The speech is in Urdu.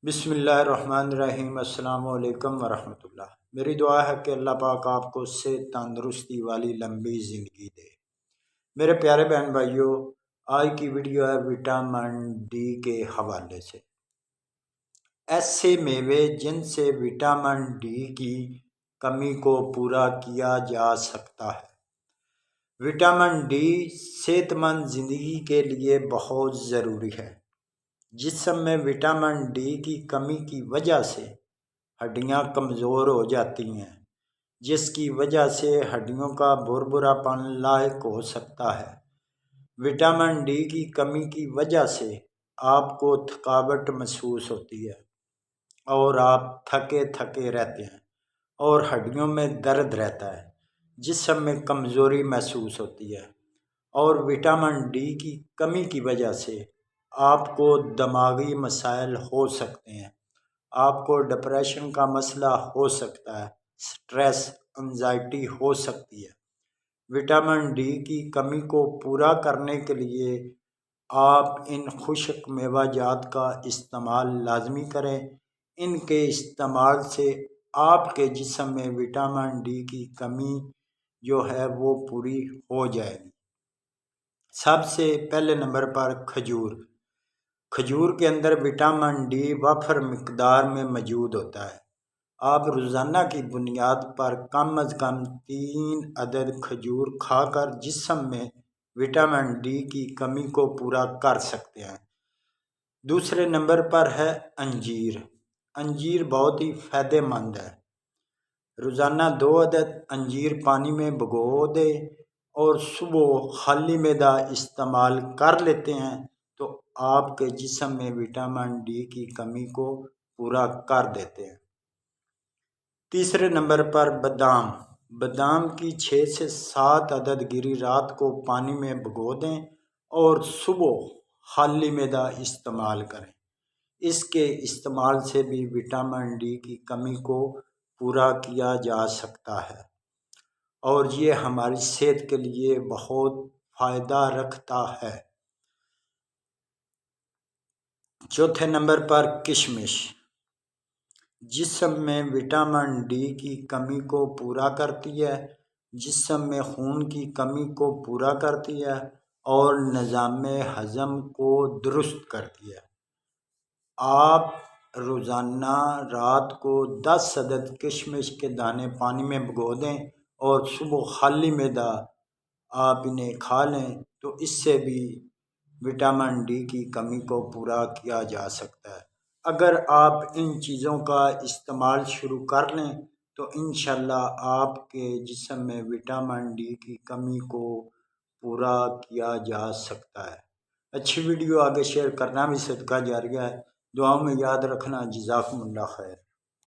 بسم اللہ الرحمن الرحیم۔ السلام علیکم ورحمۃ اللہ۔ میری دعا ہے کہ اللہ پاک آپ کو صحت تندرستی والی لمبی زندگی دے۔ میرے پیارے بہن بھائیوں، آج کی ویڈیو ہے وٹامن ڈی کے حوالے سے۔ ایسے میوے جن سے وٹامن ڈی کی کمی کو پورا کیا جا سکتا ہے۔ وٹامن ڈی صحت مند زندگی کے لیے بہت ضروری ہے۔ جسم میں وٹامن ڈی کی کمی کی وجہ سے ہڈیاں کمزور ہو جاتی ہیں، جس کی وجہ سے ہڈیوں کا بھربھرا پن لاحق ہو سکتا ہے۔ وٹامن ڈی کی کمی کی وجہ سے آپ کو تھکاوٹ محسوس ہوتی ہے اور آپ تھکے تھکے رہتے ہیں اور ہڈیوں میں درد رہتا ہے، جسم میں کمزوری محسوس ہوتی ہے۔ اور وٹامن ڈی کی کمی کی وجہ سے آپ کو دماغی مسائل ہو سکتے ہیں، آپ کو ڈپریشن کا مسئلہ ہو سکتا ہے، سٹریس، انزائٹی ہو سکتی ہے۔ وٹامن ڈی کی کمی کو پورا کرنے کے لیے آپ ان خشک میوہ جات کا استعمال لازمی کریں۔ ان کے استعمال سے آپ کے جسم میں وٹامن ڈی کی کمی جو ہے وہ پوری ہو جائے گی۔ سب سے پہلے نمبر پر کھجور۔ کھجور کے اندر وٹامن ڈی وافر مقدار میں موجود ہوتا ہے۔ آپ روزانہ کی بنیاد پر کم از کم 3 عدد کھجور کھا کر جسم میں وٹامن ڈی کی کمی کو پورا کر سکتے ہیں۔ دوسرے نمبر پر ہے انجیر۔ انجیر بہت ہی فائدہ مند ہے۔ روزانہ 2 عدد انجیر پانی میں بھگو دیں اور صبح خالی معدہ استعمال کر لیتے ہیں تو آپ کے جسم میں وٹامن ڈی کی کمی کو پورا کر دیتے ہیں۔ تیسرے نمبر پر بادام۔ بادام کی 6 سے 7 عدد گری رات کو پانی میں بھگو دیں اور صبح خالی معدہ استعمال کریں۔ اس کے استعمال سے بھی وٹامن ڈی کی کمی کو پورا کیا جا سکتا ہے اور یہ ہماری صحت کے لیے بہت فائدہ رکھتا ہے۔ چوتھے نمبر پر کشمش۔ جسم میں وٹامن ڈی کی کمی کو پورا کرتی ہے، جسم میں خون کی کمی کو پورا کرتی ہے اور نظام ہضم کو درست کرتی ہے۔ آپ روزانہ رات کو 10 عدد کشمش کے دانے پانی میں بھگو دیں اور صبح خالی معدہ آپ انہیں کھا لیں تو اس سے بھی وٹامن ڈی کی کمی کو پورا کیا جا سکتا ہے۔ اگر آپ ان چیزوں کا استعمال شروع کر لیں تو انشاءاللہ آپ کے جسم میں وٹامن ڈی کی کمی کو پورا کیا جا سکتا ہے۔ اچھی ویڈیو آگے شیئر کرنا بھی صدقہ جاریہ ہے۔ دعاؤں میں یاد رکھنا۔ جزاکم اللہ خیر۔